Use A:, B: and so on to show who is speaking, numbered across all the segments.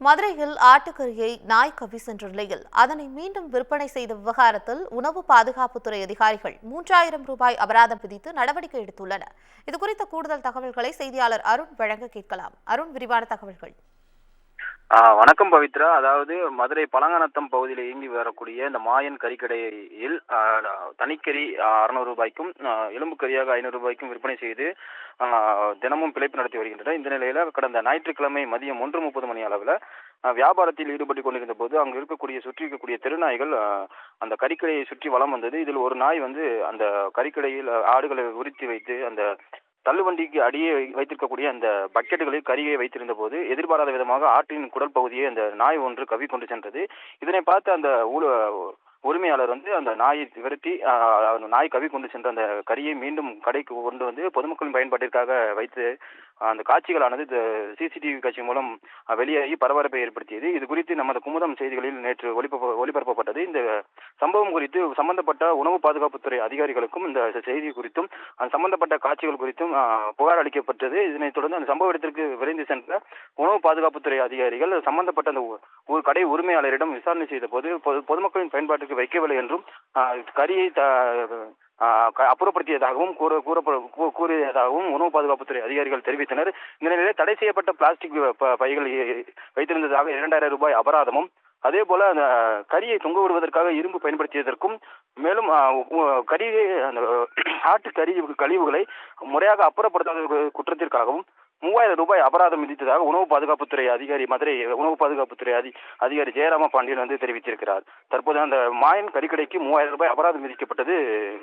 A: மதுரையில் ஆட்டுக்கறியை நாய் கவ்வி சென்ற நிலையில் அதனை மீண்டும் விற்பனை செய்த விவகாரத்தில் உணவு பாதுகாப்புத்துறை அதிகாரிகள் 3000 ரூபாய் அபராதம் விதித்து நடவடிக்கை எடுத்துள்ளனர். இதுகுறித்த கூடுதல் தகவல்களை செய்தியாளர் அருண் வழங்க கேட்கலாம். அருண், விரிவான தகவல்கள்.
B: வணக்கம் பவித்ரா. அதாவது மதுரை பழங்காநத்தம் பகுதியில் இயங்கி வரக்கூடிய இந்த மாயன் கறிக்கடையில் தனிக்கறி 600 ரூபாய்க்கும் எலும்பு கறியாக 500 ரூபாய்க்கும் விற்பனை செய்து தினமும் பிழைப்பு நடத்தி வருகின்றனர். இந்த நிலையில கடந்த ஞாயிற்றுக்கிழமை மதியம் 1:30 மணி அளவில் வியாபாரத்தில் ஈடுபட்டு கொண்டிருந்த போது அங்கு சுற்றி இருக்கக்கூடிய தெருநாய்கள் அந்த கறிக்கடையை சுற்றி வலம் வந்தது. இதில் ஒரு நாய் அந்த கறிக்கடையில் ஆடுகளை உரித்து வைத்து அந்த தள்ளுவண்டிக்கு அடியே வைத்திருக்கக்கூடிய அந்த பக்கெட்டுகளில் கறியை வைத்திருந்த போது எதிர்பாராத விதமாக ஆட்டின் குடல் பகுதியை அந்த நாய் ஒன்று கவ்விக்கொண்டு சென்றது. இதனை பார்த்து அந்த உரிமையாளர் அந்த நாயை விரட்டி நாய் கவ்விக்கொண்டு சென்ற அந்த கறியை மீண்டும் கடைக்கு கொண்டு வந்து பொதுமக்களின் பயன்பாட்டிற்காக வைத்து அந்த காட்சிகளானது சிசிடிவி காட்சி மூலம் வெளியாகி பரபரப்பை ஏற்படுத்தியது. இது குறித்து நமது குமுதம் செய்திகளில் நேற்று ஒளிபரப்பப்பட்டது. இந்த சம்பவம் குறித்து சம்பந்தப்பட்ட உணவு பாதுகாப்புத்துறை அதிகாரிகளுக்கும் இந்த செய்தி குறித்தும் சம்பந்தப்பட்ட காட்சிகள் குறித்தும் புகார் அளிக்கப்பட்டது. இதனைத் தொடர்ந்து அந்த சம்பவ இடத்திற்கு விரைந்து சென்ற உணவு பாதுகாப்புத்துறை அதிகாரிகள் சம்பந்தப்பட்ட அந்த ஒரு கடை உரிமையாளரிடம் விசாரணை செய்த போது பொதுமக்களின் பயன்பாட்டிற்கு வைக்கவில்லை என்றும் கறியை அப்புறப்படுத்தியதாகவும் கூறியதாகவும் உணவு பாதுகாப்புத்துறை அதிகாரிகள் தெரிவித்தனர். இந்த நிலையில் தடை செய்யப்பட்ட பிளாஸ்டிக் பைகள் வைத்திருந்ததாக 2000 ரூபாய் அபராதமும், அதே போல அந்த கறியை தொங்க விடுவதற்காக இரும்பு பயன்படுத்தியதற்கும், மேலும் கறியை அந்த ஆட்டு கழிவுகளை முறையாக அப்புறப்படுத்தாத குற்றத்திற்காகவும் 3000 ரூபாய் அபராதம் விதித்ததாக மதுரை உணவு பாதுகாப்புத்துறை அதிகாரி ஜெயராம பாண்டியன் தெரிவித்திருக்கிறார். தற்போது அந்த மாயன் கறிக்கடைக்கு 3000 ரூபாய் அபராதம் விதிக்கப்பட்டது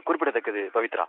B: குறிப்பிடத்தக்கது. பவித்ரா.